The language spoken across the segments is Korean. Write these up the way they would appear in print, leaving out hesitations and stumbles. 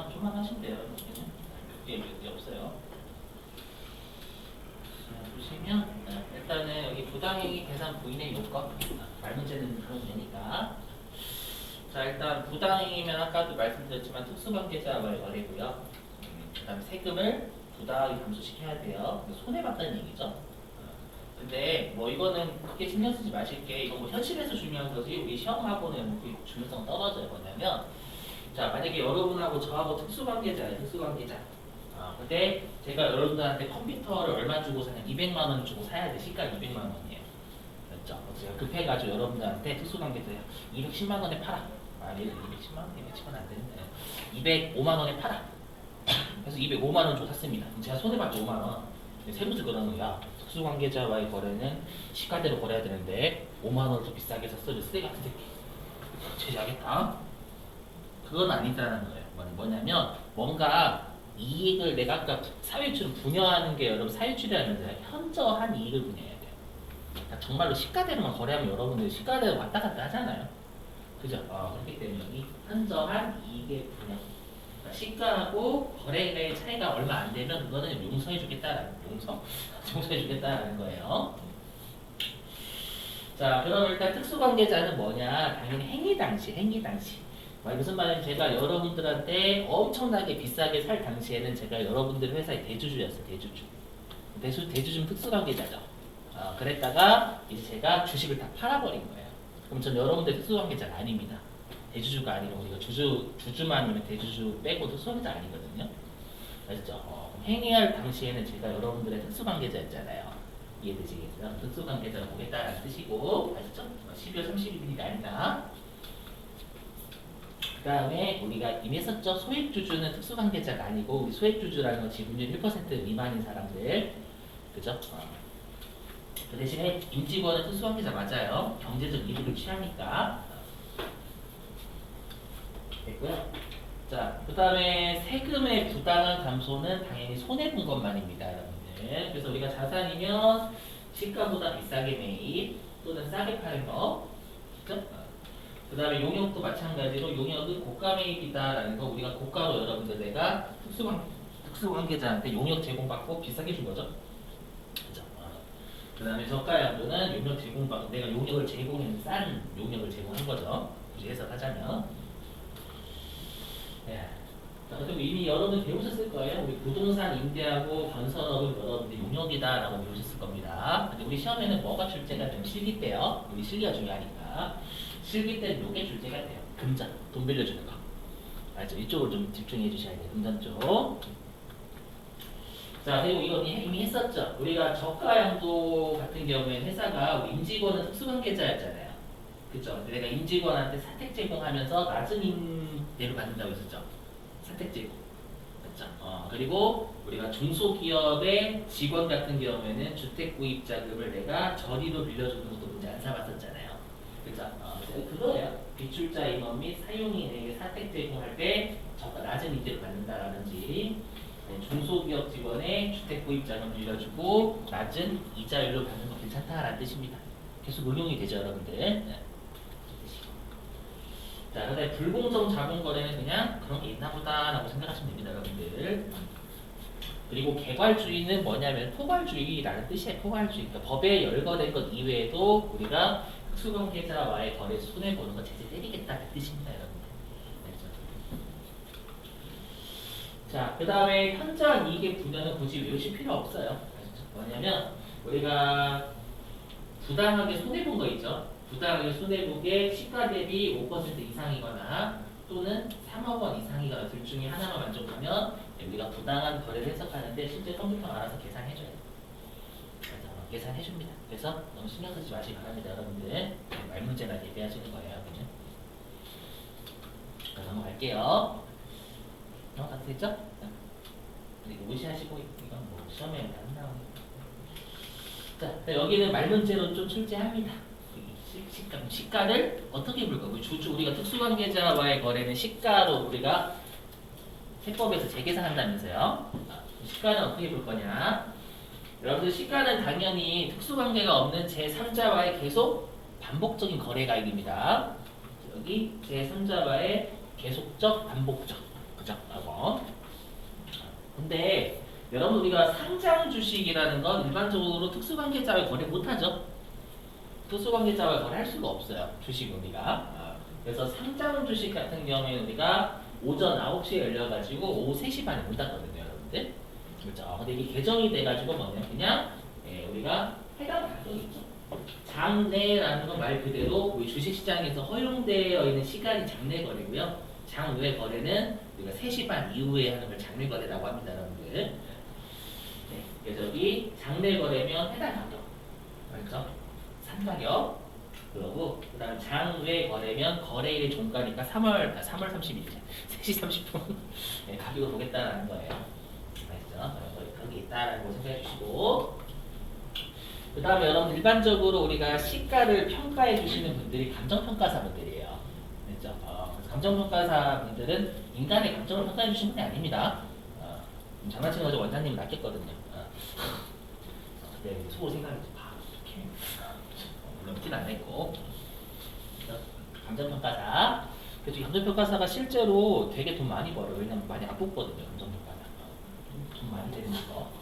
좀만 하시면 돼요. 여기는 몇 없어요. 자, 보시면 일단은 여기 부당행위 계산 부인의 요건 말 문제는 그런 되니까. 자, 일단 부당행위면 아까도 말씀드렸지만 특수관계자와의 거래고요. 그다음에 세금을 부당하게 감수시켜야 돼요. 손해봤다는 얘기죠. 근데 뭐 이거는 크게 신경 쓰지 마실 게 이거 뭐 현실에서 중요한 거지 우리 시험하고는 그 중요성 떨어져요. 뭐냐면 자 만약에 여러분하고 저하고 특수관계자예요. 특수관계자. 근데 제가 여러분들한테 컴퓨터를 얼마 주고 사냐 200만 원 주고 사야 돼. 시가 200만 원이에요. 그렇죠? 제가 급해가지고 여러분들한테 특수관계자 210만 원에 팔아. 예를 들어 210만 원? 210만 안 되는데 205만 원에 팔아. 그래서 205만 원 주고 샀습니다. 제가 손해봤죠 5만 원. 세무서 그러는 거야. 특수관계자와의 거래는 시가대로 거래해야 되는데 5만 원을 더 비싸게 샀어. 쓰레기 같은 새끼. 제시하겠다. 그건 아니다라는 거예요. 뭐냐면 뭔가 이익을 내가 아까 사유출을 분여하는 게 여러분 사유출이라는 게 현저한 이익을 분여해야 돼요. 그러니까 정말로 시가대로만 거래하면 여러분들 시가대로 왔다 갔다 하잖아요. 그죠? 그렇기 때문에 이 현저한 이익의 분여. 그러니까 시가하고 거래가의 차이가 얼마 안 되면 그거는 용서해주겠다라는 용서해주겠다라는 거예요. 자, 그럼 일단 특수관계자는 뭐냐? 당연히 행위 당시. 무슨 말이냐면 제가 여러분들한테 엄청나게 비싸게 살 당시에는 제가 여러분들 회사의 대주주였어요. 대주주는 특수관계자죠. 그랬다가 이제 제가 주식을 다 팔아버린 거예요. 그럼 전 여러분들 특수관계자가 아닙니다. 대주주가 아니고 우리가 주주만이면 대주주 빼고 특수관계자 아니거든요. 아시죠? 행위할 당시에는 제가 여러분들의 특수관계자였잖아요. 이해되시겠어요? 특수관계자로 보겠다라는 뜻이고 아시죠? 12월 30일이 아니다. 그 다음에 우리가 이미 했었죠. 소액주주는 특수관계자가 아니고 우리 소액주주라는 건 지분율 1% 미만인 사람들 그죠? 그 대신에 임직원은 특수관계자 맞아요. 경제적 이득을 취하니까 됐고요. 자, 그 다음에 세금의 부당한 감소는 당연히 손해본 것만입니다. 여러분들. 그래서 우리가 자산이면 시가보다 비싸게 매입 또는 싸게 파는 거 그죠? 그 다음에 용역도 마찬가지로 용역은 고가 매입이다라는 거 우리가 고가로 여러분들 내가 특수관계자한테 용역 제공받고 비싸게 준 거죠. 그죠? 그 다음에 저가양도는 용역 제공받고 내가 용역을 제공했는 싼 용역을 제공한 거죠. 굳이 해석하자면 네. 그리고 이미 여러분 배우셨을 거예요. 우리 부동산 임대하고 건설업은 여러분들 용역이다라고 배우셨을 겁니다. 근데 우리 시험에는 뭐가 출제가 되면 실기 때요. 우리 실기가 중요하니까. 실기 때는 요게 출제가 돼요. 금전, 돈 빌려주는 거. 알죠? 이쪽을 좀 집중해 주셔야 돼요. 금전 쪽. 자, 그리고 이거 이미 했었죠. 우리가 저가양도 같은 경우에는 회사가 우리 임직원은 특수관계자였잖아요. 그쵸? 근데 내가 임직원한테 사택 제공하면서 낮은 임대를 받는다고 했었죠. 사택 제공. 그쵸? 그리고 우리가 중소기업의 직원 같은 경우에는 주택 구입 자금을 내가 저리로 빌려주는 것도 문제 안 삼았었잖아요. 그쵸? 그거예요. 비출자 임원 및 사용인에게 사택 제공할 때 저가 낮은 임대를 받는다라든지 중소기업 직원의 주택 구입 자금 빌려주고 낮은 이자율로 받는 거 괜찮다라는 뜻입니다. 계속 응용이 되죠, 여러분들. 네. 자, 그다음에 불공정 자본 거래는 그냥 그런 게 있나 보다라고 생각하시면 됩니다, 여러분들. 그리고 개괄주의는 뭐냐면 포괄주의라는 뜻이에요. 포괄주의. 그러니까 법에 열거된 것 이외에도 우리가 특수관계자와의 거래 손해 보는 거 제재 때리겠다는 뜻입니다, 여러분들. 자, 그 다음에 현저한 이익의 분야는 굳이 외우실 필요 없어요. 뭐냐면 우리가 부당하게 손해본 거 있죠. 부당하게 손해본 게 시가 대비 5% 이상이거나 또는 3억 원 이상이거나 둘 중에 하나만 만족하면 우리가 부당한 거래를 해석하는데 실제 컴퓨터가 알아서 계산해줘요. 그래서 계산해줍니다. 그래서 너무 신경 쓰지 마시기 바랍니다, 여러분들. 말 문제나 대비하시는 거예요, 그죠? 자, 넘어갈게요. 다 됐죠? 이거 무시하시고 이건 뭐 시험에 안 나오니까. 자, 여기는 말 문제로 좀 출제합니다. 시가를 어떻게 볼 거고 우리가 특수관계자와의 거래는 시가로 우리가 세법에서 재계산한다면서요. 시가는 어떻게 볼 거냐? 여러분들 시가는 당연히 특수관계가 없는 제3자와의 계속 반복적인 거래가액입니다. 여기 제3자와의 계속적 반복적 그죠? 근데 여러분 우리가 상장 주식이라는 건 일반적으로 특수관계자와 거래 못하죠. 특수관계자와 거래할 수가 없어요. 주식 우리가. 그래서 상장 주식 같은 경우에 우리가 오전 9시에 열려가지고 오후 3시 반에 문 닫거든요, 여러분들. 그렇죠. 근데 이게 개정이 돼가지고 뭐냐, 그냥 우리가 해당 가격이죠. 장내라는 건 말 그대로 우리 주식시장에서 허용되어 있는 시간이 장내 거래고요. 장외 거래는 우리가 3시 반 이후에 하는 걸 장내 거래라고 합니다, 여러분들. 네, 그래서 여기 장내 거래면 해당 가격, 알죠? 산 가격. 그러고 그다음 장외 거래면 거래일의 종가니까 3월 30일이죠. 3시 30분 네, 가격을 보겠다라는 거예요. 알죠? 그런 게 있다라는 거 생각해 주시고. 그 다음에 여러분 일반적으로 우리가 시가를 평가해 주시는 분들이 감정평가사 분들이에요. 그렇죠? 그래서 감정평가사 분들은 인간의 감정을 평가해 주시는 분이 아닙니다. 장난치는 거죠. 원장님이 낚였거든요. 근데 속으로 생각했지. 이렇게 물론 티는 안 냈고. 감정평가사. 그래서 감정평가사가 실제로 되게 돈 많이 벌어요. 왜냐면 많이 안 뽑거든요. 감정평가사. 돈 많이 되는 거.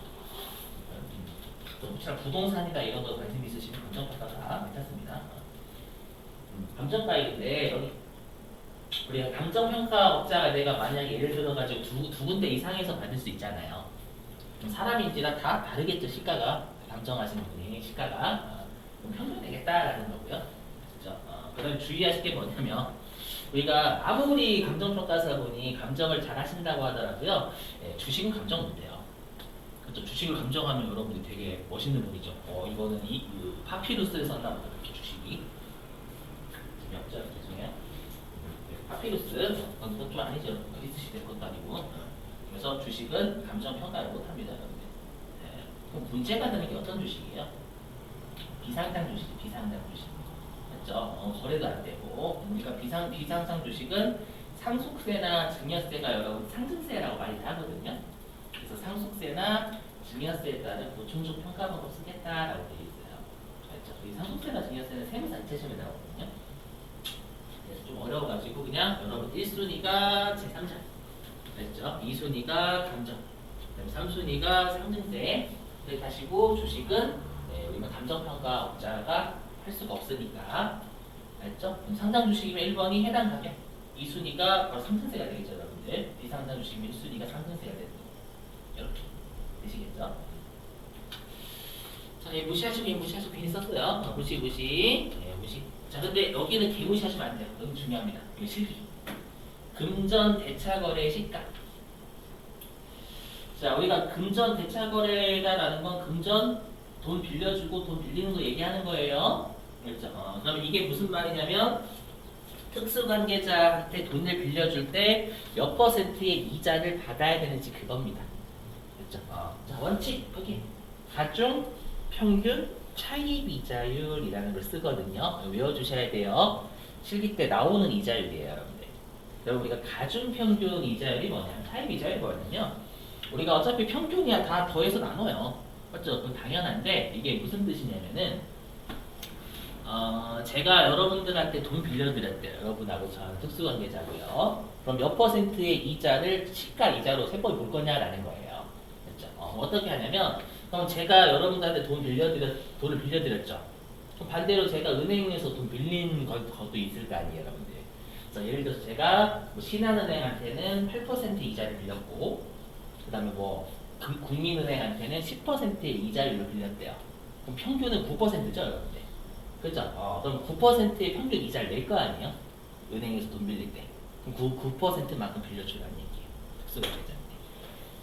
혹시나 부동산이나 이런 거 관심 있으시면 감정평가사 괜찮습니다. 감정가인데 여기 우리가 감정평가업자가 내가 만약에 예를 들어가지고 두 군데 이상에서 받을 수 있잖아요. 사람인지라 다 다르겠죠. 시가가 감정하시는 분이 시가가 평균 되겠다라는 거고요. 그렇죠? 그다음에 주의하실 게 뭐냐면 우리가 아무리 감정평가사분이 감정을 잘 하신다고 하더라도요. 주식은 감정 못해요. 그렇죠? 주식을 감정하면 여러분들이 되게 멋있는 분이죠. 이거는 파피루스에서 한다 보다 이렇게 주식이 재미없죠? 죄송해요. 파피루스 그건 좀 아니죠. 리스시 될 것도 아니고. 그래서 주식은 감정 평가를 못합니다, 여러분들. 그럼 문제가 되는 게 어떤 주식이에요? 비상장 주식, 비상장 주식. 맞죠? 거래도 안 되고. 그러니까 비상장 주식은 상속세나 증여세가 여러분 상승세라고 많이 하거든요. 그래서 상속세나 증여세에 따른 보충적 평가 방법 쓰겠다라고 되어 있어요. 알죠? 이 상속세나 증여세는 세무사 자체 시험에 나오거든요. 그래서 좀 어려워가지고 그냥 여러분 1순위가 제3자, 알죠? 2순위가 감정, 그다음 3순위가 상승세. 그렇게 하시고 주식은 우리가 감정평가업자가 할 수가 없으니까, 알죠? 상장 주식이면 1번이 해당 가격, 2순위가 바로 상승세가 되겠죠, 여러분들. 비상장 주식이면 1순위가 상승세가 되는 거. 이렇게 되시겠죠? 자, 무시하시고 괜히 썼어요. 무시. 무시. 자, 근데 여기는 개무시하시면 안 돼요. 너무 중요합니다. 이거 실기. 금전 대차 거래 시가. 자, 우리가 금전 대차 거래다라는 건 금전 돈 빌려주고 돈 빌리는 거 얘기하는 거예요. 그렇죠? 그럼 이게 무슨 말이냐면 특수관계자한테 돈을 빌려줄 때 몇 퍼센트의 이자를 받아야 되는지 그겁니다. 그렇죠? 자, 원칙 여기 가중 평균 차입 이자율이라는 걸 쓰거든요. 외워주셔야 돼요. 실기 때 나오는 이자율이에요, 여러분들. 그럼 우리가 가중 평균 이자율이 뭐냐면 차입 이자율이 뭐냐면요. 우리가 어차피 평균이야 다 더해서 나눠요. 맞죠? 그건 당연한데 이게 무슨 뜻이냐면은 제가 여러분들한테 돈 빌려드렸대요. 여러분하고 저는 특수관계자고요. 그럼 몇 퍼센트의 이자를 시가 이자로 세번 물 거냐라는 거예요. 그렇죠? 어떻게 하냐면 그럼 제가 여러분들한테 돈을 빌려드렸죠. 그럼 반대로 제가 은행에서 돈 빌린 것도 있을 거 아니에요, 여러분들. 그래서 예를 들어서 제가 뭐 신한은행한테는 8% 이자를 빌렸고, 그 다음에 뭐 국민은행한테는 10%의 이자율을 빌렸대요. 그럼 평균은 9%죠, 여러분들. 그죠? 그럼 9%의 평균 이자를 낼 거 아니에요? 은행에서 돈 빌릴 때. 그럼 9%만큼 빌려주라는 얘기예요. 특수관계자인데.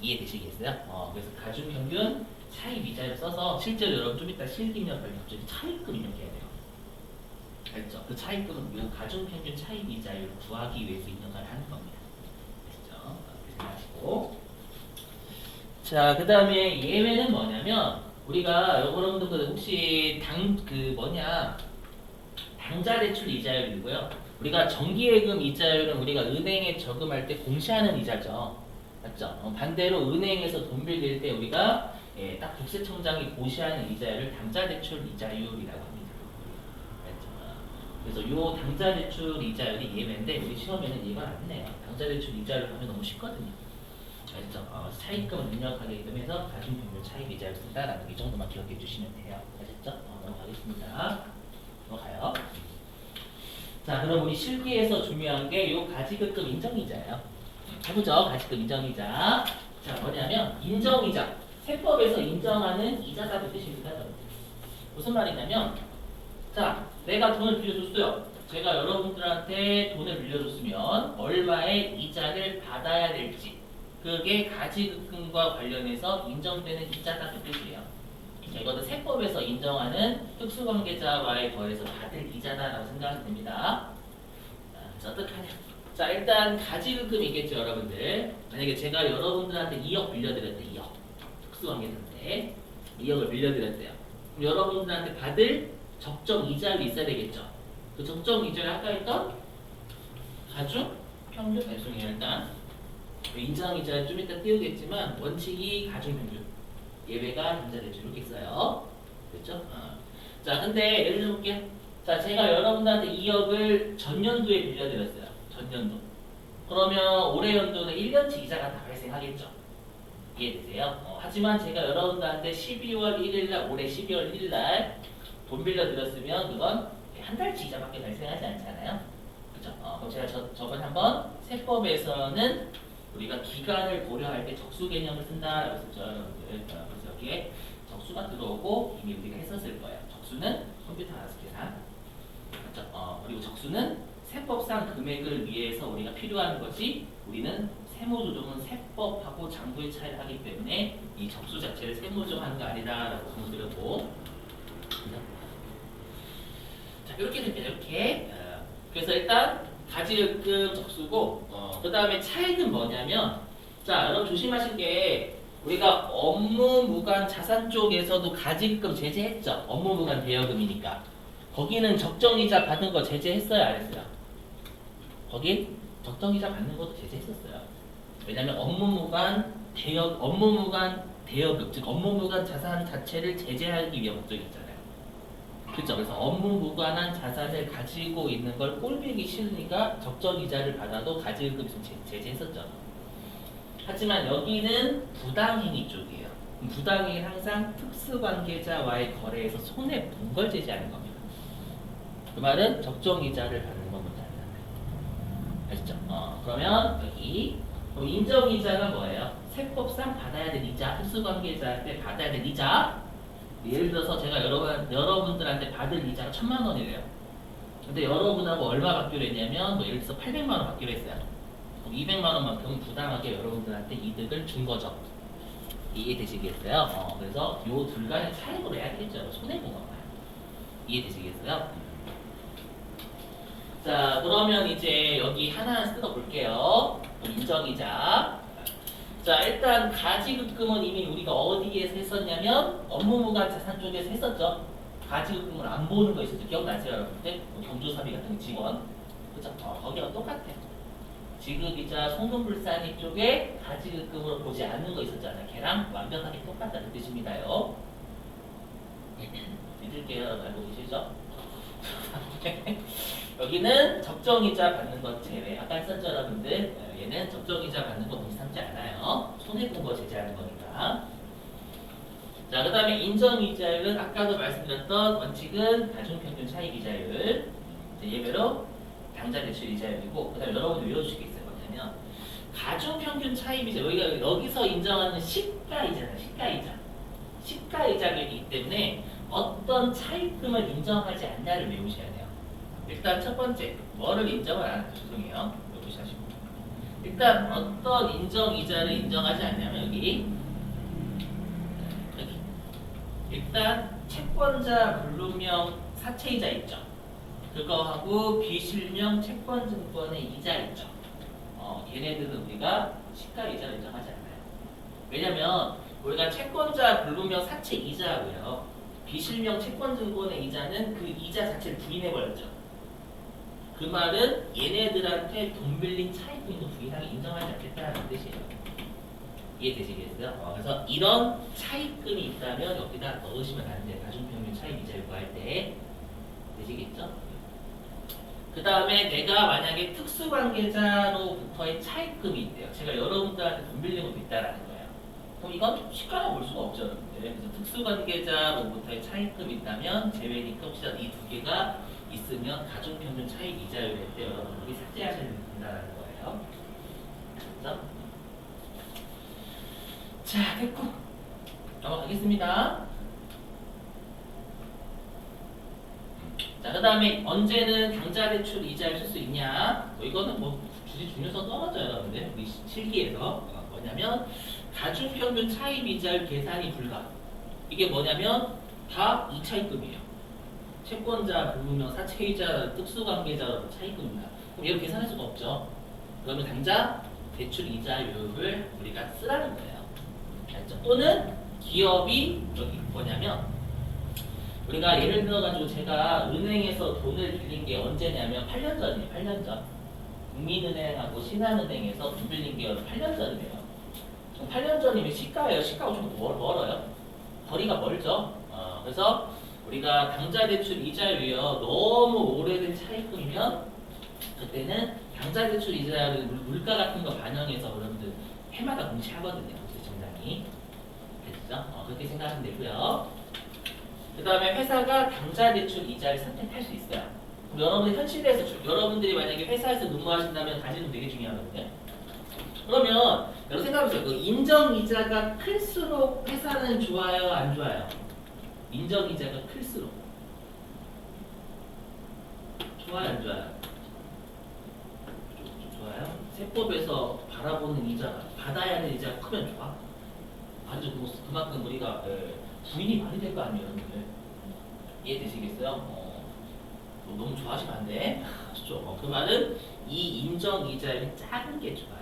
이해되시겠어요? 그래서 가중평균 차입 이자를 써서 실제로 여러분 좀 이따 실기면 갑자기 차입금 이렇게 해야 돼요. 알죠? 그 차입금은 우리가 가중평균 차입 이자율을 구하기 위해서 입력을 하는 겁니다. 알죠? 그렇게 생각하시고. 자, 그 다음에 예외는 뭐냐면 우리가 여러분들 혹시 당좌 대출 이자율이고요. 우리가 정기예금 이자율은 우리가 은행에 저금할 때 공시하는 이자죠. 맞죠? 반대로 은행에서 돈 빌릴 때 우리가 딱 국세청장이 고시하는 이자율을 당좌 대출 이자율이라고 합니다. 알죠? 그래서 이 당좌 대출 이자율이 예외인데 우리 시험에는 이해가 안 돼요. 당좌 대출 이자율 하면 너무 쉽거든요. 알죠? 차익금을 능력하게 이동해서 가중평균 차익 이자를 쓴다라는 이 정도만 기억해 주시면 돼요. 아셨죠? 넘어가겠습니다. 넘어가요. 자, 그럼 우리 실기에서 중요한 게 요 가지급금 인정이자예요. 해보죠. 가지급 인정이자. 자, 뭐냐면 인정이자. 세법에서 인정하는 이자라는 뜻입니다. 무슨 말이냐면, 자, 내가 돈을 빌려줬어요. 제가 여러분들한테 돈을 빌려줬으면 얼마의 이자를 받아야 될지, 그게 가지급금과 관련해서 인정되는 이자라는 뜻이에요. 자, 이거는 세법에서 인정하는 특수관계자와의 거래에서 받을 이자다라고 생각하면 됩니다. 자, 어떡하냐? 자, 일단 가지급금이겠죠, 여러분들. 만약에 제가 여러분들한테 2억 빌려드렸대, 2억. 특수관계자인데 2억을 빌려드렸대요. 그럼 여러분들한테 받을 적정 이자율이 있어야 되겠죠. 그 적정 이자율 아까 했던 가중 평균 배송이에요. 일단 인정 이자율 좀 이따 띄우겠지만 원칙이 가중 평균, 예외가 전자대출 이렇게 있어요. 됐죠? 자, 근데 예를 들어볼게요. 자, 제가 여러분들한테 2억을 전년도에 빌려드렸어요. 전년도. 그러면 올해 연도는 1년치 이자가 다 발생하겠죠. 이해되세요? 하지만 제가 여러분들한테 12월 1일날, 올해 12월 1일날 돈 빌려드렸으면 그건 한 달치 이자밖에 발생하지 않잖아요. 그죠? 그럼 제가 저번에 한번 세법에서는 우리가 기간을 고려할 때 적수 개념을 쓴다라고 했었죠, 여러분들. 그래서 여기에 적수가 들어오고 이미 우리가 했었을 거예요. 적수는 컴퓨터 알아서 계산. 그렇죠? 그리고 적수는 세법상 금액을 위해서 우리가 필요한 것이, 우리는 세무조정은 세법하고 장부의 차이를 하기 때문에 이 적수 자체를 세무조정하는 거 아니다라고 강조드렸고, 자, 이렇게 됩니다. 이렇게. 그래서 일단 가지급금 적수고, 그 다음에 차익은 뭐냐면, 자, 여러분 조심하실 게, 우리가 업무무관 자산 쪽에서도 가지급금 제재했죠. 업무무관 대여금이니까. 거기는 적정이자 받은 거 제재했어요, 안 했어요? 거기 적정이자 받는 것도 제재했었어요. 왜냐면 업무무관 대여금, 즉 업무무관 자산 자체를 제재하기 위한 목적이었잖아요. 그렇죠. 그래서 업무무관한 자산을 가지고 있는 걸 꼴보기 싫으니까 적정이자를 받아도 가지급금 제재했었죠. 하지만 여기는 부당행위 쪽이에요. 부당행위는 항상 특수관계자와의 거래에서 손해본 걸 제재하는 겁니다. 그 말은 적정이자를 받는 건 문제 아니다. 아시죠? 그러면 여기 인정이자가 뭐예요? 세법상 받아야 될 이자, 특수관계자한테 받아야 될 이자. 예를 들어서 제가 여러분들한테 받을 이자가 1,000만 원이래요. 근데 여러분하고 얼마 받기로 했냐면, 예를 들어서 800만 원 받기로 했어요. 그럼 200만 원만큼 부당하게 여러분들한테 이득을 준 거죠. 이해되시겠어요? 그래서 요 둘 간의 차이로 해야 되겠죠. 손해본 건가요? 이해되시겠어요? 자, 그러면 이제 여기 하나 뜯어볼게요. 인정이자. 자, 일단 가지급금은 이미 우리가 어디에서 했었냐면 업무무관 자산 쪽에서 했었죠. 가지급금을 안 보는 거 있었죠. 기억나세요, 여러분들? 경조사비 같은 직원. 그죠? 거기가 똑같아요. 지급이자 송금불산이 쪽에 가지급금으로 보지 않는 거 있었잖아요. 걔랑 완벽하게 똑같다는 뜻입니다요. 믿을게요. 알고 계시죠? 여기는 적정이자 받는 것 제외. 아까 했었죠, 여러분들? 얘는 적정이자 받는 거 비슷하지 않아요. 손해본 거 제재하는 거니까. 자, 그 다음에 인정이자율은 아까도 말씀드렸던 원칙은 가중평균 차익이자율. 예외로 당좌대출 이자율이고, 그 다음에 여러분들 외워주실 게 있어요. 뭐냐면 가중평균 차익이자, 여기서 인정하는 시가이자다. 시가이자이기 때문에 어떤 차익금을 인정하지 않냐를 외우셔야 돼요. 일단 첫 번째, 뭐를 인정을 안 할까? 죄송해요. 외우시고. 일단 어떤 인정이자를 인정하지 않냐면 여기. 일단 채권자 물론명 사채이자 있죠. 그거하고 비실명 채권증권의 이자 있죠. 걔네들은 우리가 시가이자를 인정하지 않아요. 왜냐면 우리가 채권자 물론명 사채 이자하고요, 비실명 채권증권의 이자는 그 이자 자체를 부인해버렸죠. 그 말은 얘네들한테 돈 빌린 차익금도 부인하게 인정하지 않겠다는 뜻이에요. 이해되시겠어요? 그래서 이런 차익금이 있다면 여기다 넣으시면 안 돼요. 가중평균 차익 이자율 구할 때. 되시겠죠? 그 다음에 내가 만약에 특수관계자로부터의 차입금이 있대요. 제가 여러분들한테 돈 빌린 것도 있다라는 거예요. 그럼 이건 쉽게 볼 수가 없죠, 여러분들. 그래서 특수관계자로부터의 차입금이 있다면 제외니까 혹시나 이 두 개가 있으면 가중평균 차익 이자율일 때 여러분들이 삭제하셔야 된다는 거예요. 그래서 자, 됐고 넘어가겠습니다. 자, 그 다음에 언제는 당좌 대출 이자를 쓸 수 있냐? 이거는 뭐 주식 중요성 떨어져요, 여러분들. 우리 실기에서 뭐냐면 가중평균 차입 이자율 계산이 불가. 이게 뭐냐면 다 2차입금이에요. 채권자, 부분명, 사채이자, 특수관계자 차입금입니다. 그럼 얘를 계산할 수가 없죠. 그러면 당장 대출 이자율을 우리가 쓰라는 거예요. 알죠? 또는 기업이 여기 뭐냐면 우리가 예를 들어가지고 제가 은행에서 돈을 빌린 게 언제냐면 8년 전이에요. 8년 전. 국민은행하고 신한은행에서 돈 빌린 게 8년 전이에요. 8년 전이면 시가예요. 시가가 좀 멀어요. 거리가 멀죠. 그래서 우리가 당좌대출 이자율이요. 너무 오래된 차입금이면 그때는 당좌대출 이자율 물가 같은 거 반영해서 여러분들 해마다 공시하거든요. 정당이. 됐죠? 그렇게 생각하면 되고요. 그 다음에 회사가 당좌대출 이자를 선택할 수 있어요. 그럼 여러분들 현실에서 여러분들이 만약에 회사에서 근무하신다면 가지는 되게 중요하거든요. 그러면 여러분 생각해보세요. 그 인정 이자가 클수록 회사는 좋아요, 안 좋아요? 인정 이자가 클수록 좋아요, 안 좋아요? 좋아요. 세법에서 바라보는 이자, 받아야 하는 이자가 크면 좋아. 아주 그만큼 우리가 부인이 많이 될 거 아니에요, 여러분들. 이해되시겠어요? 너무 좋아하시면 안 돼. 아시죠? 그 말은 이 인정 이자율이 작은 게 좋아요.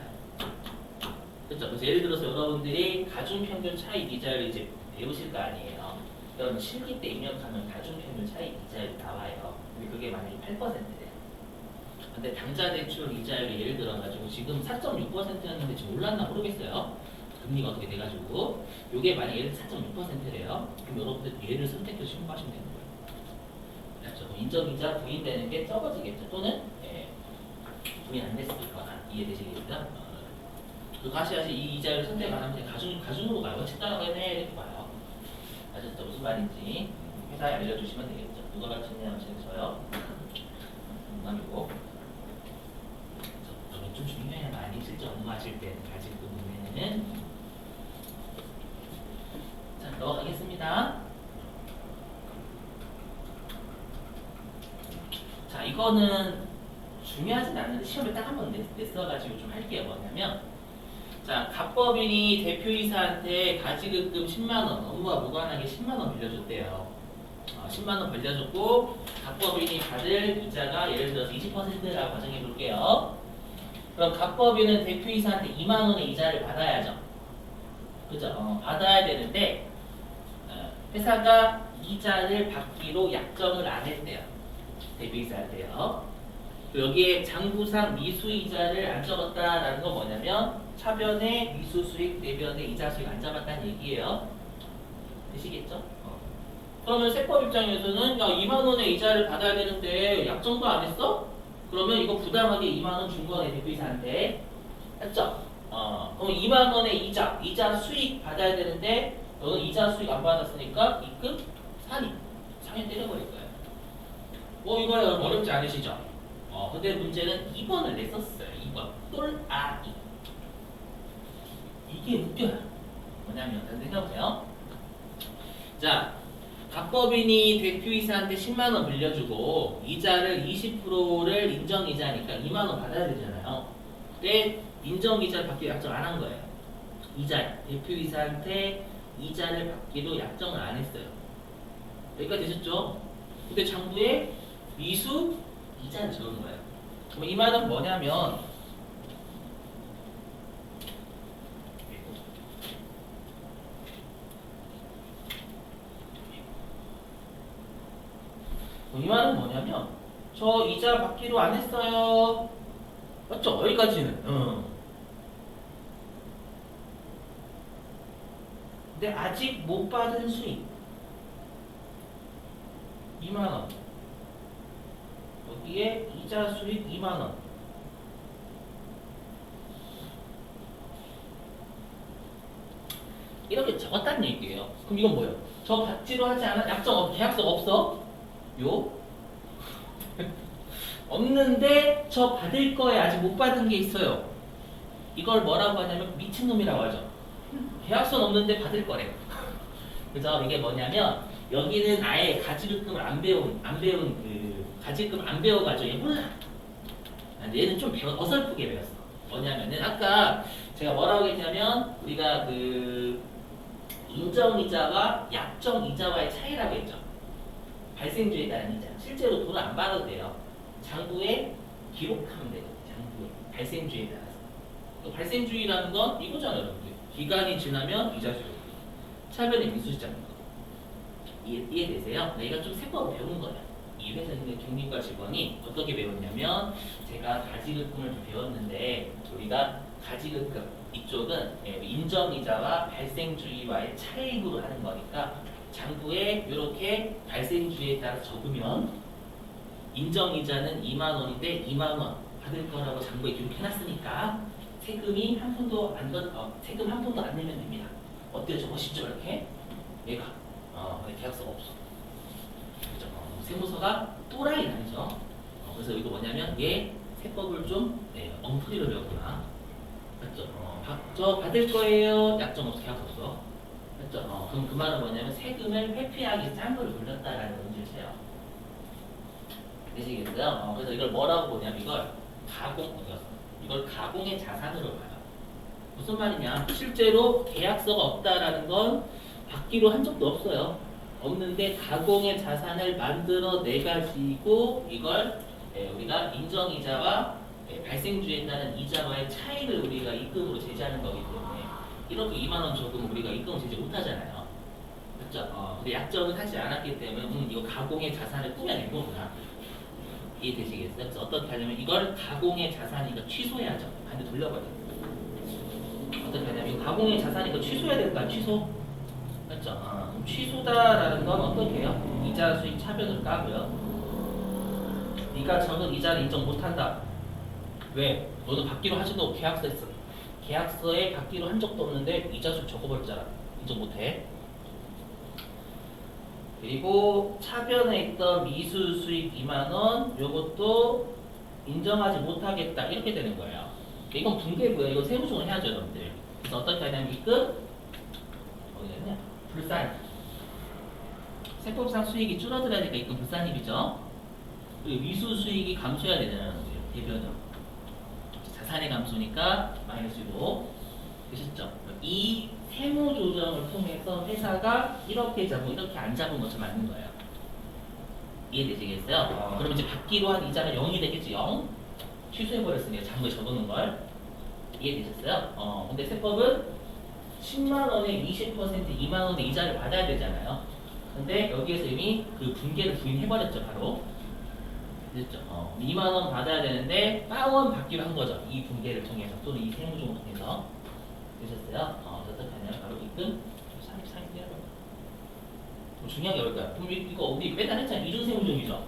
그렇죠? 그래서 예를 들어서 여러분들이 가중평균 차익 이자율을 이제 배우실 거 아니에요. 그럼 실기 때 입력하면 가중평균 차익 이자율이 나와요. 근데 그게 만약에 8%래요. 근데 당좌대출 이자율이 예를 들어가지고 지금 4.6%였는데 지금 올랐나 모르겠어요. 금리가 어떻게 돼가지고 이게 만약에 예를 4.6%래요. 그럼 여러분들 얘를 선택해서 신고하시면 되는 거예요. 그렇죠? 인정이자 부인되는 게 적어지겠죠. 또는 부인 안 됐을 거나 이해되시겠죠? 그거 하셔야지 이 이자를 선택 안 하면 가중으로 가요. 측단하고 해 이렇게 봐요. 아셨죠? 무슨 말인지 회사에 알려주시면 되겠죠. 그거랑 친해하셔요. 농담이고. 저는 좀 중요해요. 많이 실제 업무하실 때 가질 그 문제는. 자, 넘어가겠습니다. 자, 이거는 중요하진 않는데 시험에 딱 한 번 냈어가지고 좀 할게요. 뭐냐면 자, 갑법인이 대표이사한테 가지급금 10만원, 업무와 무관하게 10만원 빌려줬대요. 10만원 빌려줬고 갑법인이 받을 이자가 예를 들어서 20%라고 가정해 볼게요. 그럼 갑법인은 대표이사한테 2만원의 이자를 받아야죠. 그죠? 받아야 되는데 회사가 이자를 받기로 약정을 안 했대요. 대표이사한테요. 여기에 장부상 미수이자를 안 적었다라는 건 뭐냐면 차변에 미수수익, 내변에 이자수익 안 잡았다는 얘기예요. 되시겠죠? 그러면 세법 입장에서는 야 2만 원의 이자를 받아야 되는데 약정도 안 했어? 그러면 이거 부당하게 2만 원 준 거네 대표이사한테. 했죠? 그럼 2만 원의 이자 수익 받아야 되는데 너는 이자 수익 안 받았으니까 입금 상해 때려버릴 거예요. 이거 어렵지 않으시죠? 근데 문제는 2번을 냈었어요. 2번. 똘아이. 이게 웃겨요. 뭐냐면, 생각해보세요. 자, 갑법인이 대표이사한테 10만원 빌려주고, 이자를 20%를 인정이자니까 2만원 받아야 되잖아요. 근데 인정이자를 받기로 약정 안 한 거예요. 대표이사한테 이자를 받기로 약정을 안 했어요. 여기까지 되셨죠? 근데 장부에 미수 이자를 적은 거예요. 그럼 이 말은 뭐냐면 저 이자 받기로 안 했어요. 맞죠? 여기까지는. 근데 아직 못 받은 수익 2만원 여기에 이자 수익 2만 원. 이렇게 적었다는 얘기예요. 그럼 이건 뭐예요? 저 받지로 하지 않아? 약정 없, 계약서가 없어? 요? 없는데 저 받을 거에 아직 못 받은 게 있어요. 이걸 뭐라고 하냐면 미친놈이라고 하죠. 계약서는 없는데 받을 거래. 그래서 이게 뭐냐면 여기는 아예 가지급금을 안 배운 그 가지급을 안 배워가지고 얘 몰라. 얘는 좀 어설프게 배웠어. 뭐냐면은 아까 제가 뭐라고 했냐면 우리가 그 인정이자와 약정이자와의 차이라고 했죠. 발생주에 따른 이자. 실제로 돈을 안 받아도 돼요. 장부에 기록하면 돼요. 장부에 발생주에 따라서. 발생주의라는 건 이거잖아요, 여러분들. 기간이 지나면 이자 수요. 차변의 민수시장. 이해되세요? 네, 이건 좀 세법을 배운 거예요. 이 회사 있는 경리과 직원이 어떻게 배웠냐면 제가 가지급금을 좀 배웠는데 우리가 가지급금 이쪽은 인정이자와 발생주의와의 차익으로 하는 거니까 장부에 이렇게 발생주의에 따라 적으면 인정이자는 2만 원인데 2만 원 받을 거라고 장부에 기록해놨으니까 세금이 한 푼도 세금 한 푼도 안 내면 됩니다. 어때요? 저 멋있죠? 이렇게 얘가 계약서가 없어. 그죠? 세무서가 또라이 아니죠? 그래서 이거 뭐냐면 얘 세법을 좀 엉터리로 배웠구나. 맞죠? 저 받을 거예요. 약정 없어, 계약서 없어. 맞죠? 그럼 그 말은 뭐냐면 세금을 회피하기 짠 걸 돌렸다라는 뜻이에요. 되시겠어요? 그래서 이걸 뭐라고 보냐면 이걸 이걸 가공의 자산으로 봐요. 무슨 말이냐? 실제로 계약서가 없다라는 건 받기로 한 적도 없어요. 없는데 가공의 자산을 만들어 내 가지고 이걸 우리가 인정이자와 발생주에 따른 이자와의 차이를 우리가 입금으로 제시하는 거기 때문에 이렇게 2만 원 적으면 우리가 입금을 제시 못하잖아요. 그렇죠? 근데 약정을 하지 않았기 때문에 이거 가공의 자산을 꾸며낸 거구나. 이해되시겠어요? 그래서 어떻게 하냐면 이걸 가공의 자산이니까 취소해야죠. 반대 돌려버려요. 어떻게 하냐면 이 가공의 자산이니까 취소해야 될까? 취소? 맞죠? 그럼 취소다라는 건 어떻게 해요? 이자 수익 차변을 까고요. 네가 적은 이자를 인정 못한다. 왜? 너도 받기로 하지도 않고 계약서 했어. 계약서에 받기로 한 적도 없는데 이자 수익 적어버렸잖아. 인정 못해. 그리고 차변에 있던 미수 수익 2만 원 요것도 인정하지 못하겠다 이렇게 되는 거예요. 이건 분개고요. 이건 세무조정을 해야죠, 여러분들. 그래서 어떻게 하냐면 입금 어디냐? 불산. 세법상 수익이 줄어들어야 되니까 입금 불산입이죠. 그리고 미수 수익이 감소해야 되잖아요, 대변은. 자산의 감소니까 마이너스 6. 되셨죠? 이 세무 조정을 통해서 회사가 이렇게 잡고 이렇게 안 잡은 것처럼 맞는 거예요. 이해되시겠어요? 그러면 이제 받기로 한 이자가 0이 되겠지. 0? 취소해버렸으니까 장부에 적어놓은 걸. 이해되셨어요? 근데 세법은 10만 원에 20% 2만 원의 이자를 받아야 되잖아요. 근데 여기에서 이미 그 분개를 부인해버렸죠, 바로. 됐죠? 2만 원 받아야 되는데 빵원 받기로 한 거죠. 이 분개를 통해서 또는 이 세무조정을 통해서. 되셨어요? 어떻게 하냐면 바로 입금 34일이라고. 중요한 게 뭘까요? 그럼 이거 우리 매달 했잖아요. 이중세무조정이죠.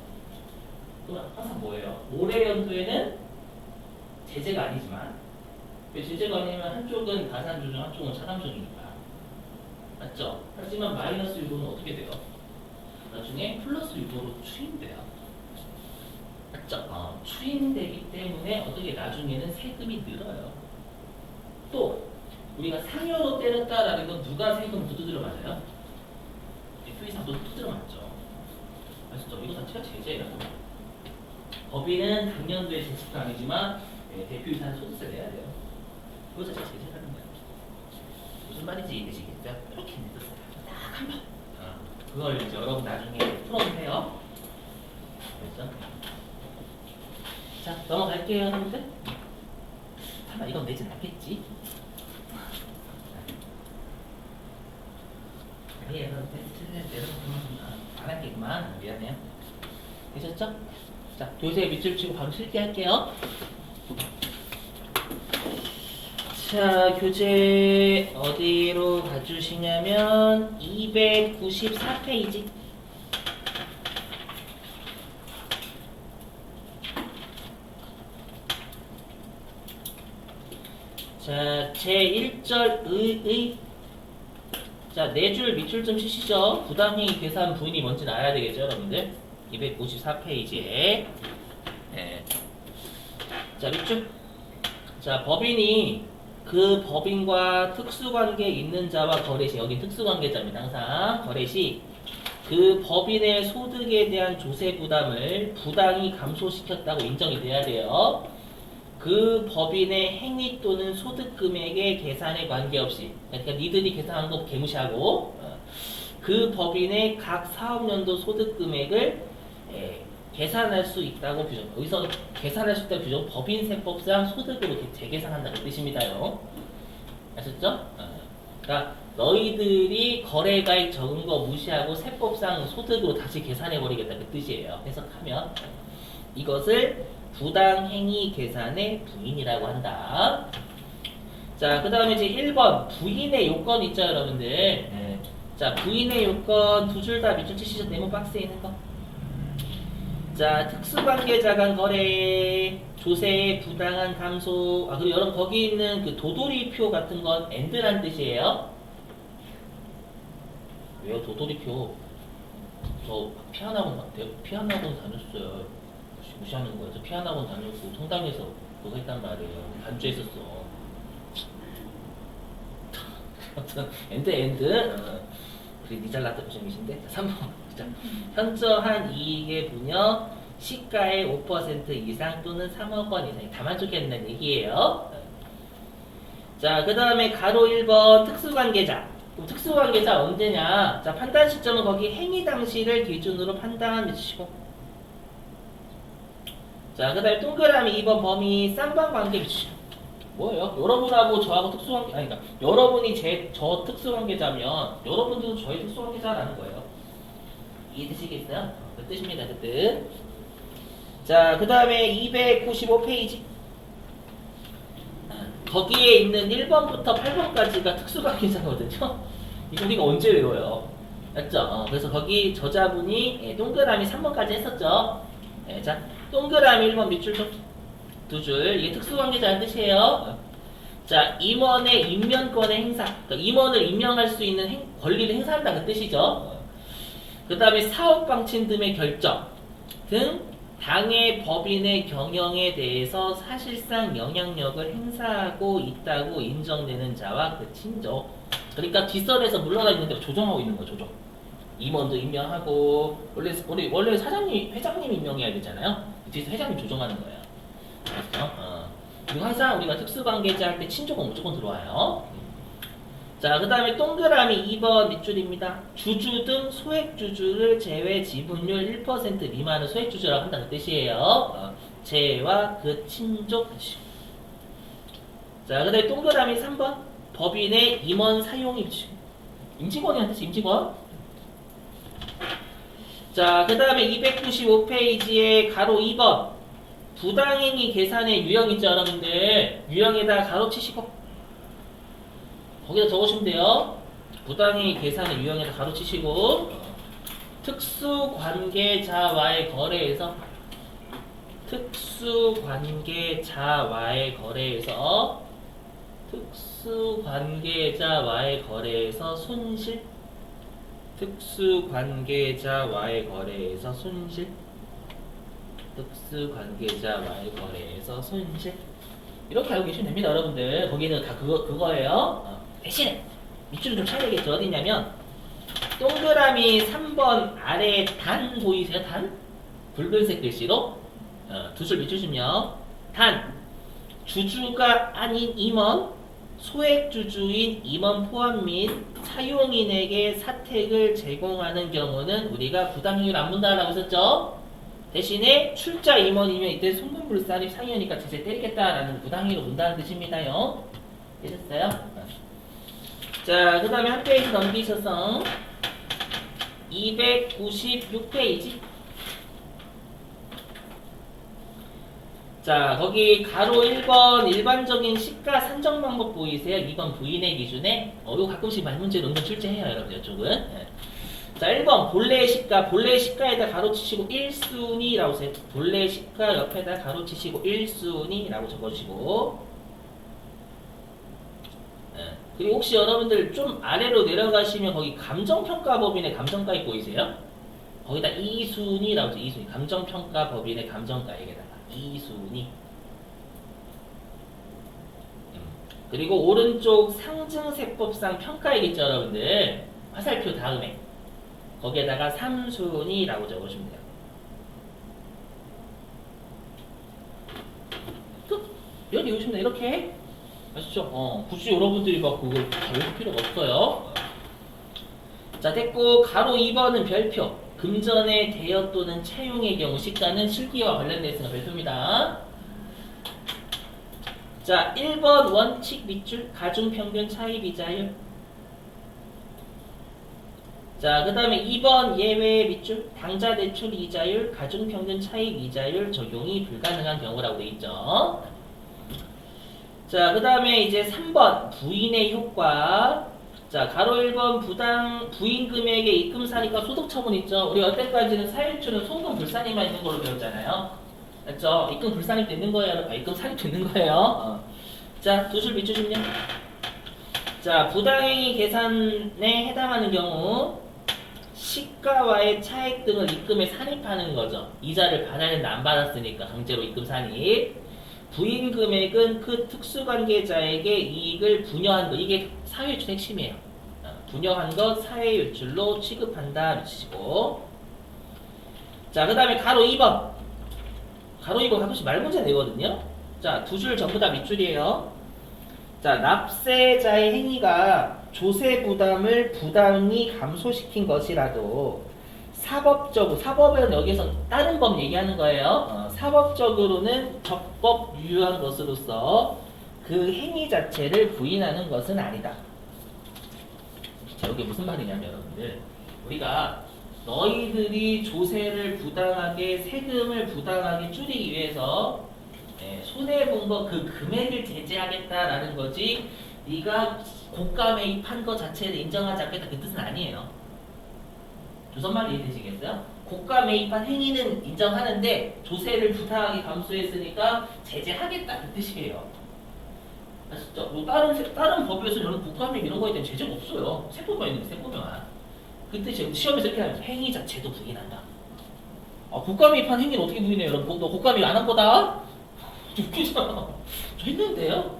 그럼 항상 뭐예요? 올해 연도에는 제재가 아니지만 왜 제재가 아니면 한쪽은 가산조정, 한쪽은 차감조정이니까. 맞죠? 하지만 마이너스 6호는 어떻게 돼요? 나중에 플러스 6호로 추임돼요. 맞죠? 추임되기 때문에 어떻게 나중에는 세금이 늘어요. 또 우리가 상여로 때렸다라는 건 누가 세금 두드려 맞아요? 수의사도 두드려 맞죠. 아시죠? 이거 자체가 제재예요. 법인은 당년도에 제출가 아니지만 대표이사는 소득세 내야 돼요. 그거 자체가 제재라는 거예요. 무슨 말인지 이해되시겠죠? 이렇게 늦었어요. 딱 한 번. 그걸 이제 여러분 나중에 풀어주세요. 됐죠? 자, 넘어갈게요, 여러분들. 설마 이건 내진 않겠지? 아니에요. 안 할게구만. 미안해요. 되셨죠? 자, 교재 밑줄 치고 바로 실기할게요. 자, 교재 어디로 가주시냐면 294페이지. 자, 제1절 의. 자, 네 줄 밑줄 좀 치시죠. 부당행위 계산 부인이 뭔지는 알아야 되겠죠, 여러분들? 254페이지에. 네. 자, 밑줄. 자, 법인이 그 법인과 특수관계 있는 자와 거래시, 여기 특수관계자입니다. 항상 거래시 그 법인의 소득에 대한 조세 부담을 부당히 감소시켰다고 인정이 돼야 돼요. 그 법인의 행위 또는 소득 금액의 계산에 관계없이, 그러니까 니들이 계산한 거 개무시하고 그 법인의 각 사업연도 소득 금액을 계산할 수 있다고 규정. 여기서 계산할 수 있다고 규정 법인세법상 소득으로 재계산한다는 뜻입니다요. 아셨죠? 그러니까 너희들이 거래가액 적은 거 무시하고 세법상 소득으로 다시 계산해버리겠다 그 뜻이에요. 해석하면 이것을 부당행위 계산의 부인이라고 한다. 자, 그 다음에 이제 1번 부인의 요건 있죠, 여러분들. 네. 자, 부인의 요건 두 줄 다 밑줄 치시죠. 네모 박스에 있는 거. 자, 특수관계자 간 거래, 조세의 부당한 감소. 그리고 여러분 거기 있는 그 도돌이표 같은 건 AND란 뜻이에요. 왜요? 도돌이표. 저 피아노학원 다녔어요. 무시하는 거예요. 저 피아노학원 다녔고 성당에서 그거 했단 말이에요. 반주했었어. 엔드. 우리 니잘라트 고생이신데. 3번. 자, 현저한 이익의 분여 시가의 5% 이상 또는 3억 원 이상이 다 만족했는 얘기예요. 자, 그 다음에 가로 1번 특수관계자. 그럼 특수관계자 언제냐? 자, 판단 시점은 거기 행위 당시를 기준으로 판단해주시고. 자, 그 다음에 동그라미 2번 범위 쌍방 관계 비추시고. 뭐예요? 여러분하고 저하고 특수관계, 아니, 그러니까 여러분이 저 특수관계자면 여러분들도 저희 특수관계자라는 거예요. 이해되시겠어요? 그 뜻입니다, 그 뜻. 자, 그 다음에 295페이지. 거기에 있는 1번부터 8번까지가 특수관계자거든요. 이거 우리가 언제 외워요? 맞죠? 그래서 거기 저자분이 동그라미 3번까지 했었죠. 자, 동그라미 1번 밑줄 두 줄. 이게 특수관계자는 뜻이에요. 자, 임원의 임명권의 행사. 그러니까 임원을 임명할 수 있는 권리를 행사한다 그 뜻이죠. 그 다음에 사업 방침 등의 결정 등 당의 법인의 경영에 대해서 사실상 영향력을 행사하고 있다고 인정되는 자와 그 친족. 그러니까 뒷선에서 물러나 있는데 조정하고 있는 거예요. 조정. 임원도 임명하고 원래 회장님 임명해야 되잖아요. 뒤에서 회장님 조정하는 거예요. 알았어? 그리고 항상 우리가 특수관계자 할 때 친족은 무조건 들어와요. 자, 그 다음에 동그라미 2번 밑줄입니다. 주주 등 소액주주를 제외 지분율 1% 미만의 소액주주라고 한다는 뜻이에요. 제와 그 친족 뜻이고. 자, 그 다음에 동그라미 3번 법인의 임원 사용이 뜻이고. 임직원이란 뜻이 임직원. 자, 그 다음에 295페이지에 가로 2번 부당행위 계산의 유형 있죠, 여러분들. 유형에다 가로 치시고 거기다 적으시면 돼요. 부당행위 계산의 유형에다 가로 치시고 특수관계자와의 거래에서 손실 이렇게 알고 계시면 됩니다, 여러분들. 거기는 다 그거예요. 대신에 밑줄을 좀 쳐야 되겠죠. 어디냐면 동그라미 3번 아래 단 보이세요? 단? 붉은색 글씨로 두 줄 밑줄이며 단 주주가 아닌 임원 소액주주인 임원 포함 및 사용인에게 사택을 제공하는 경우는 우리가 부당행위를 안 본다라고 했었죠. 대신에 출자 임원이면 이때 손금불사립 상이니까 제재 때리겠다라는 부당행위로 본다는 뜻입니다요. 되셨어요? 자, 그 다음에 한 페이지 넘기셔서 296페이지. 자, 거기 가로 1번 일반적인 시가 산정 방법 보이세요? 2번 부인의 기준에 이거 가끔씩 말문제로 은근 출제해요, 여러분들. 이쪽은. 자, 1번 본래 시가에다 가로 치시고 1순위라고 써요. 본래 시가 옆에다 가로 치시고 1순위라고 적어주시고. 그리고 혹시 여러분들 좀 아래로 내려가시면 거기 감정평가법인의 감정가액 보이세요? 거기다 이순위라고 하죠. 이순위. 감정평가법인의 감정가액에다가 이순위. 그리고 오른쪽 상증세법상 평가액 있죠, 여러분들. 화살표 다음에 거기에다가 3순위라고 적으시면 돼요. 끝. 여기 오시면 이렇게 아시죠? 굳이 여러분들이 막 그걸 다 외울 필요가 없어요. 자, 됐고 가로 2번은 별표. 금전의 대여 또는 차용의 경우 시가는 실기와 관련되어 있으니까 별표입니다. 자, 1번 원칙 밑줄 가중평균 차이 비자율. 자, 그 다음에 2번 예외 밑줄 당좌 대출 이자율 가중평균 차익 이자율 적용이 불가능한 경우라고 되어 있죠. 자, 그 다음에 이제 3번 부인의 효과. 자, 가로 1번 부인 금액의 입금사니까 소득처분 있죠. 우리 여태까지는 사유추는 송금 불산이만 있는 걸로 배웠잖아요. 맞죠? 입금 불산입도 있는 거예요. 입금 산입도 있는 거예요. 자, 두 줄 밑줄은요. 자, 부당행위 계산에 해당하는 경우 시가와의 차액 등을 입금에 산입하는 거죠. 이자를 받아야 되는데 안 받았으니까 강제로 입금 산입. 부인 금액은 그 특수관계자에게 이익을 분여한 것. 이게 사회유출 핵심이에요. 분여한 것 사회유출로 취급한다. 미치시고. 자, 그 다음에 가로 2번. 가로 2번 가끔씩 말문제 내거든요. 자, 두 줄 전부 다 밑줄이에요. 자, 납세자의 행위가 조세 부담을 부당히 감소시킨 것이라도 사법에는 여기서 다른 법 얘기하는 거예요. 사법적으로는 적법 유효한 것으로서 그 행위 자체를 부인하는 것은 아니다. 자, 여기 무슨 말이냐면 여러분들, 우리가 너희들이 조세를 부당하게 세금을 부당하게 줄이기 위해서 손해본 거 그 금액을 제재하겠다라는 거지, 네가 고가 매입한 거 자체를 인정하지 않겠다 그 뜻은 아니에요. 무슨 말이 이해되시겠어요? 고가 매입한 행위는 인정하는데 조세를 부당하게 감수했으니까 제재하겠다 그 뜻이에요. 아시죠? 뭐 다른 법에서는 여러분 고가 매입 이런 거에 대한 제재가 없어요. 세법만 있는 게 세법만. 그 뜻이에요. 시험에서 이렇게 하면 행위 자체도 부인한다. 고가 매입한 행위는 어떻게 부인해요? 여러분 너 고가 매입 안 한 거다? 웃기잖아. 저 했는데요?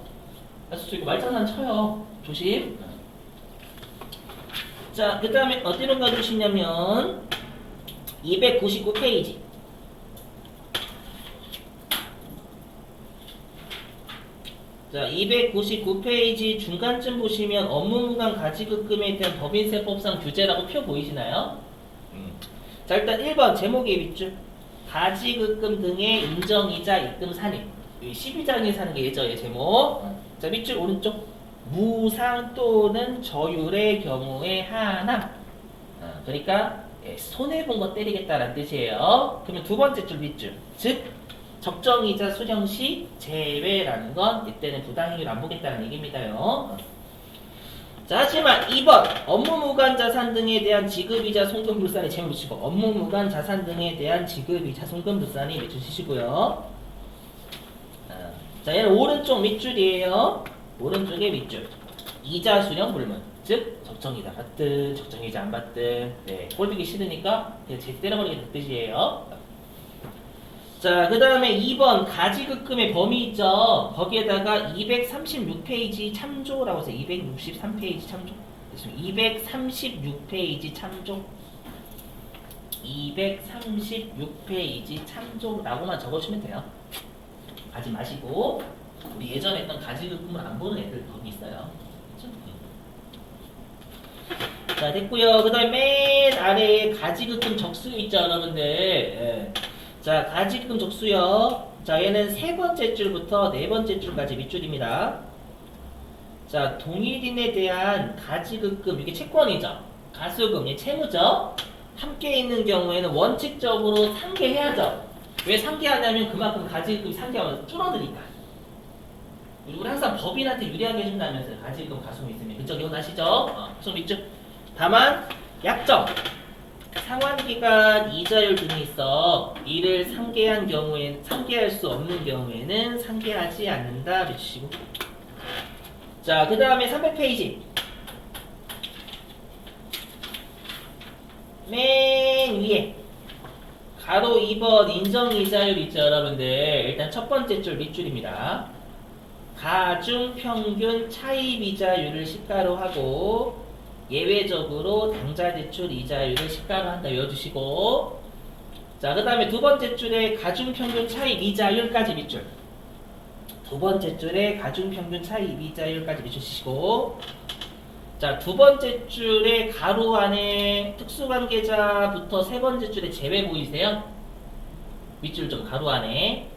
아시죠? 이거 말장난 쳐요. 조심. 자, 그 다음에 어디로 가주시냐면 299페이지. 자, 299페이지 중간쯤 보시면 업무무관 가지급금에 대한 법인세법상 규제라고 표 보이시나요? 자, 일단 1번 제목의 밑줄 가지급금 등의 인정이자 입금 산입. 12장에 사는 게 예저의 제목. 자, 밑줄 오른쪽 무상 또는 저율의 경우에 하나. 그러니까 손해본 거 때리겠다라는 뜻이에요. 그러면 두 번째 줄 밑줄, 즉 적정이자 수령 시 제외라는 건 이때는 부당행위를 안 보겠다는 얘기입니다요. 자, 하지만 2번 업무무관 자산 등에 대한 지급이자 송금불산이 제목 붙이고, 업무무관 자산 등에 대한 지급이자 송금불산이 밑주시고요. 자, 얘는 오른쪽 밑줄이에요. 오른쪽에 밑줄. 이자 수령 불문. 즉 적정이자 받든 적정이자 안 받든 꼴보기 싫으니까 그냥 제 때려버리겠다는 뜻이에요. 자, 그 다음에 2번 가지급금의 범위 있죠. 거기에다가 236페이지 참조라고 해서 263페이지 참조. 236페이지 참조. 236페이지 참조라고만 적어주면 돼요. 가지 마시고. 우리 예전에 했던 가지급금을 안 보는 애들 거기 있어요. 자, 됐고요. 그 다음에 맨 아래에 가지급금 적수 있죠, 여러분들. 자, 가지급금 적수요. 자, 얘는 세 번째 줄부터 네 번째 줄까지 밑줄입니다. 자, 동일인에 대한 가지급금, 이게 채권이죠. 가수금, 이 채무죠. 함께 있는 경우에는 원칙적으로 상계해야죠. 왜 상계하냐면 그만큼 가지급금이 상계하면 줄어드니까. 우리 항상 법인한테 유리하게 해준다면서요. 가지급금 가수금 있으면. 그쪽 기억나시죠? 가수금 있죠? 다만 약정, 상환기간, 이자율 등이 있어. 이를 상계한 경우엔 상계할 수 없는 경우에는 상계하지 않는다. 해주시고. 자, 그 다음에 300페이지. 맨 위에 가로 2번 인정이자율 있죠, 여러분들. 일단 첫 번째 줄 밑줄입니다. 가중평균 차입이자율을 시가로 하고 예외적으로 당좌대출 이자율을 시가로 한다 외워주시고, 자, 그 다음에 두 번째 줄에 가중평균 차입이자율까지 밑줄. 두 번째 줄에 가중평균 차입이자율까지 밑줄치시고, 자, 두 번째 줄에 가로 안에 특수관계자부터 세 번째 줄에 제외 보이세요? 밑줄 좀 가로 안에.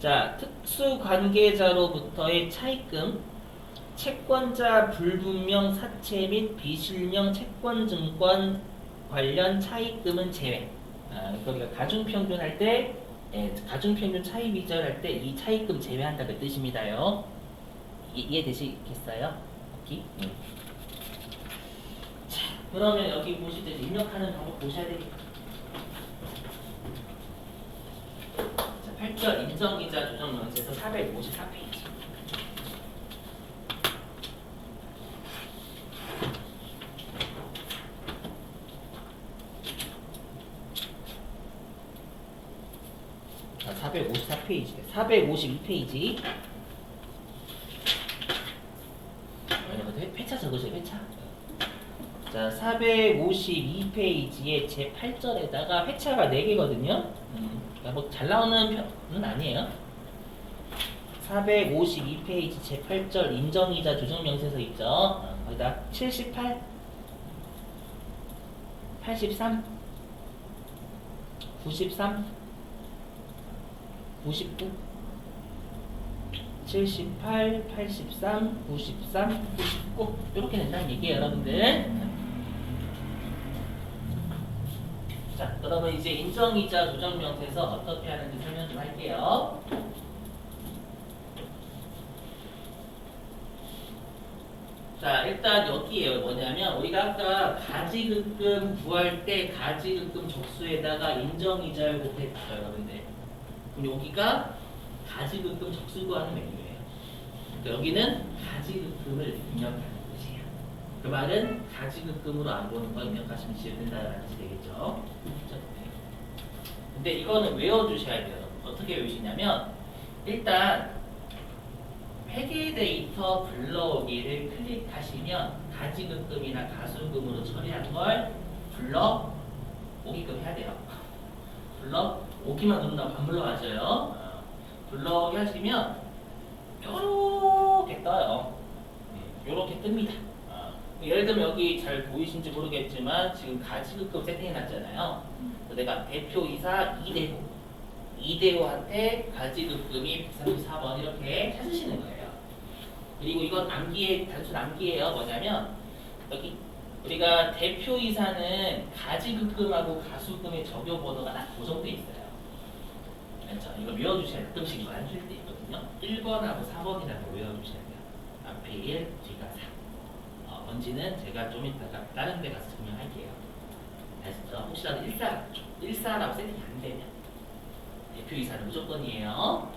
자, 특수관계자로부터의 차입금, 채권자 불분명 사채 및 비실명 채권증권 관련 차입금은 제외. 그러니까 가중평균 할 때, 가중평균 차입이자율 할 때 이 차입금 제외한다 그 뜻입니다요. 이해되시겠어요? 오케이? 자, 그러면 여기 보실 때 입력하는 방법 보셔야 되겠다. 자, 8절 인정이자 조정명세서 454페이지. 자, 454페이지. 452페이지. 회차 적으세요, 회차. 자, 452페이지에 제 8절에다가 회차가 4개거든요. 그러니까 뭐 잘 나오는 편은 아니에요. 452페이지 제 8절 인정이자 조정명세서 있죠. 거기다 78, 83, 93, 99, 78, 83, 93, 99 이렇게 된다는 얘기예요, 여러분들. 자, 그러면 이제 인정이자 조정명세서 어떻게 하는지 설명 좀 할게요. 자, 일단 여기에요. 뭐냐면 우리가 아까 가지급금 구할 때 가지급금 적수에다가 인정이자를 곱했죠, 여러분들. 그럼 여기가 가지급금 적수 구하는 메뉴예요. 그러니까 여기는 가지급금을 입력하는 것이에요. 그 말은 가지급금으로 안 보는 거 입력하시면 된다는 뜻이 되겠죠. 근데 이거는 외워주셔야 돼요. 어떻게 외우시냐면 일단 회계 데이터 불러오기를 클릭하시면 가지급금이나 가수금으로 처리한 걸 불러오기끔 해야 돼요. 불러오기만 누른다고 안 불러가져요. 불러오기 하시면 요렇게 떠요. 요렇게 뜹니다. 예를 들면 여기 잘 보이신지 모르겠지만 지금 가지급금 세팅해놨잖아요. 내가 대표이사 이대호한테 가지급금이 134번 이렇게 찾으시는 거예요. 그리고 이건 단순 암기예요. 뭐냐면 여기 우리가 대표이사는 가지급금하고 가수금의 적용 번호가 딱 고정돼 있어요. 그렇죠? 이거 외워주셔야 돼요. 가끔씩 이거 안 줄 때 있거든요. 1번하고 4번이라고 외워주셔야 돼요. 앞에 1, 뒤가 4. 뭔지는 제가 좀 이따가 다른 데 가서 설명할게요. 아시죠? 혹시라도 14라고 세팅이 안 되면 대표이사는 무조건이에요.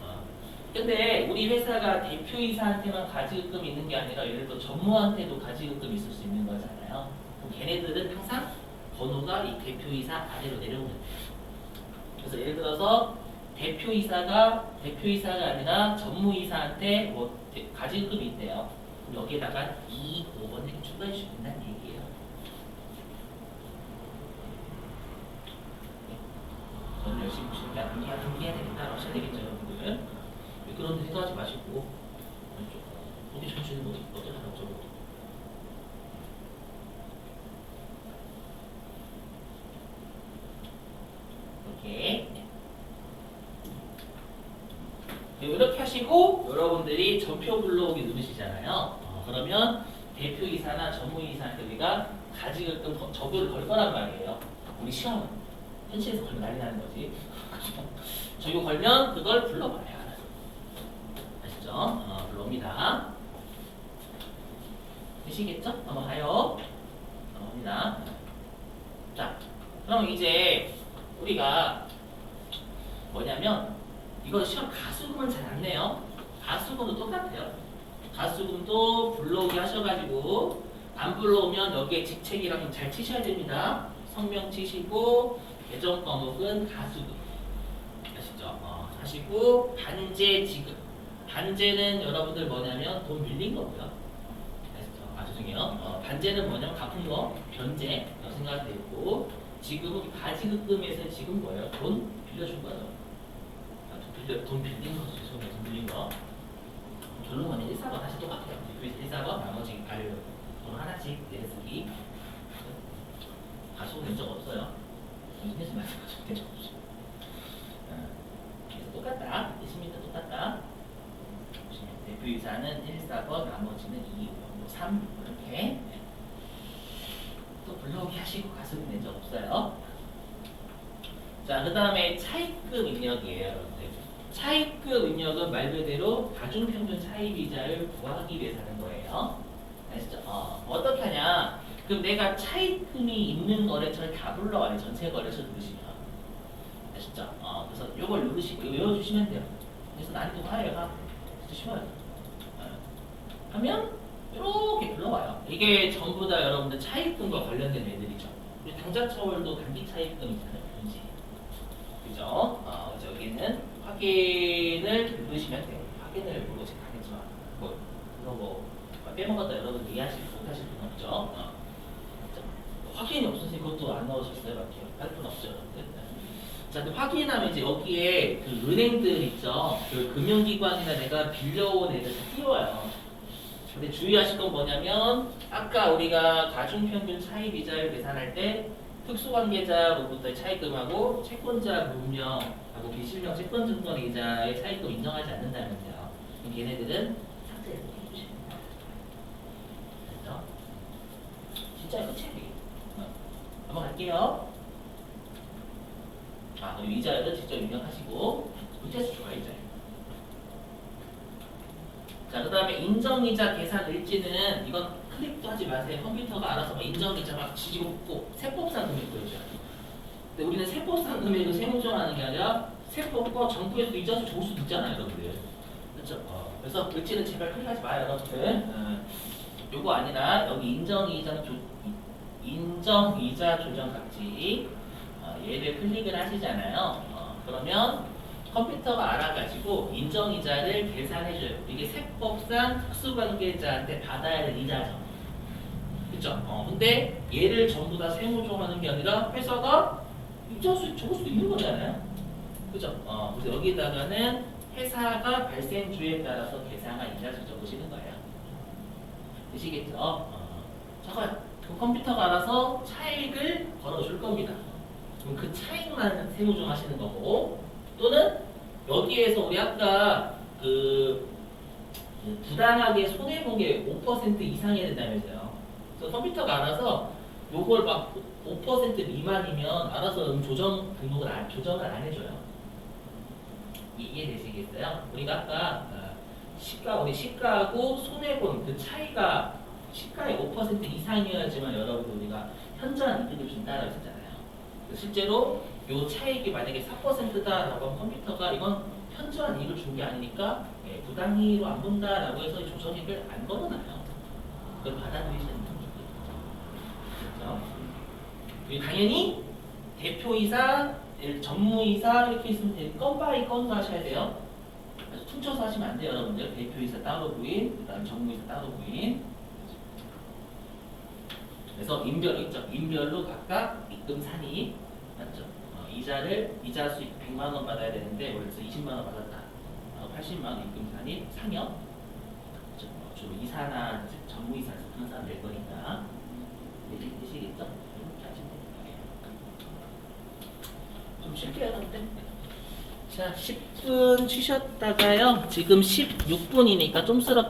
근데 우리 회사가 대표이사한테만 가지급금이 있는 게 아니라 예를 들어 전무한테도 가지급금이 있을 수 있는 거잖아요. 그럼 걔네들은 항상 번호가 이 대표이사 아래로 내려오는 거예요. 그래서 예를 들어서 대표이사가 아니라 전무이사한테 뭐 가지급금이 있대요. 그럼 여기에다가 2, 5번 이렇게 추가해 주시면 된다는 얘기예요. 저는 열심히 보시니까 암기해야 되겠다 하셔야 되겠죠, 여러분들. 그런 데 생각하지 마시고 어디 전체는 어쩌라고 저거 이렇게 이렇게 하시고 여러분들이 전표 불러오기 누르시잖아요. 그러면 대표이사나 전무이사한테 우리가 가지급금 적용을 걸 거란 말이에요. 우리 시험은 현실에서 걸면 난리 나는 거지. 적용 걸면 그걸 불러봐요. 아시죠? 불러옵니다. 되시겠죠? 넘어가요. 넘어갑니다. 자, 그럼 이제 우리가 뭐냐면 이거 시험 가수금은 잘 안 내요. 가수금도 똑같아요. 가수금도 불러오게 하셔가지고 안 불러오면 여기에 직책이랑 잘 치셔야 됩니다. 성명 치시고 예정 과목은 가수금 아시죠? 하시고 반제 지급. 반제는 여러분들 뭐냐면 돈 빌린 거고요. 아시죠? 죄송해요. 반제는 뭐냐면 갚은 거 변제 생각이 되고 지금은 가지급금에서 지금 뭐예요? 돈 빌려준 거죠. 돈 빌린 거 죄송해요. 돈 빌린 거. 결론은 1, 4번 다시 똑같아요. 1, 4번 나머지 돈 하나씩 내쓰기. 가수금 낸 적 없어요. 인내서 마찬가지로 낸 적 없어요. 그래서 똑같다. 뜻입니다. 똑같다. 대표이사는 1, 4번, 나머지는 2, 3 이렇게 또 불러오기 하시고 가수금 낸 적 없어요. 자, 그 다음에 차입금 입력이에요. 여러분들. 차입금 입력은 말 그대로 가중평균 차입이자를 구하기 위해서 하는 거예요. 아시죠? 어떻게 하냐? 그럼 내가 차입금이 있는 거래처를 다 불러와요. 전체 거래처 누르시면. 아시죠? 그래서 요걸 누르시고 이거 외워주시면 돼요. 그래서 난이도 하예요. 진짜 쉬워요. 하면 이렇게 불러와요. 이게 전부 다 여러분들 차입금과 관련된 애들이죠. 우리 당자처월도 단기 차입금 있잖아요. 그지? 그죠? 그래서 여기는 확인을 누르시면 돼요. 확인을 모르고 제가 하겠지만 뭐 빼먹었다 여러분 이해하실 못하실 분 없죠? 확인이 없어서 이것도 안 넣으셨어요? 이렇게 할 분 없죠? 여러분들? 자, 확인하면 이제 여기에 그 은행들 있죠? 그 금융기관이나 내가 빌려온 애들 다 띄워요. 근데 주의하실 건 뭐냐면 아까 우리가 가중평균 차입이자율 계산할 때 특수관계자로부터의 차입금하고 채권자 문명하고 비실명 채권증권 이자의 차입금 인정하지 않는다면서요. 그럼 얘네들은 삭제해서 해주십니다. 됐죠? 진짜 끝이에요. 넘어갈게요. 그리고 이자율은 직접 입력하시고 문제수 추가 이자율. 자, 그 다음에 인정이자 계산 일지는 이건 클릭도 하지 마세요. 컴퓨터가 알아서 막 인정이자 막 지지고 붓고 세법상 금액 보여줘요. 근데 우리는 세법상 금액을 세무정하는 게 아니라 세법과 정부에서 이자수 줄 수도 있잖아요, 여러분들. 그렇죠? 그래서 일지는 제발 클릭하지 마요, 여러분들. 요거 아니라 여기 인정이자 조정각지 얘를 클릭을 하시잖아요. 그러면 컴퓨터가 알아가지고 인정이자를 계산해줘요. 이게 세법상 특수관계자한테 받아야 될 이자죠. 그쵸? 근데 얘를 전부 다 세무조하는 게 아니라 회사가 이자수 적을 수도 있는 거잖아요. 그죠? 그래서 여기다가는 회사가 발생주에 따라서 계산한 이자수 적으시는 거예요. 되시겠죠? 적어요. 그 컴퓨터가 알아서 차익을 걸어줄 겁니다. 그럼 그 차익만 세무조 하시는 거고, 또는 여기에서 우리 아까 그 부당하게 손해본 게 5% 이상해야 된다면서요. 그래서 컴퓨터가 알아서 요걸 막 5% 미만이면 알아서 조정을 안 해줘요. 이해되시겠어요? 우리가 아까 우리 시가하고 손해본 그 차이가 시가의 5% 이상이어야지만 여러분들 우리가 현저한 이득을 준다라고 했잖아요. 실제로 요 차익이 만약에 4%다라고 하면 컴퓨터가 이건 현저한 이익을 준 게 아니니까 부당이익으로 안 본다라고 해서 조정액을 안 걸어놔요. 그걸 받아들이시는 겁니다. 그렇죠? 그리고 당연히 대표이사, 전무이사 이렇게 있으면 돼요. 건 바이 건도 하셔야 돼요. 그래서 퉁쳐서 하시면 안 돼요, 여러분들. 대표이사 따로 부인, 그다음 전무이사 따로 부인. 그래서 인별로 있죠. 인별로 각각 입금 산입 맞죠? 이자 수익 100만 원 받아야 되는데 원래 20만 원 받았다. 80만 원 입금 산입 상여. 그렇죠? 주로 이사나 전무이사 그런 사람 낼 거니까. 되시겠죠? 이렇게 하시면 됩니다. 좀 쉽게 하는데. 자, 10분 쉬셨다가요. 지금 16분이니까 좀 스럽지.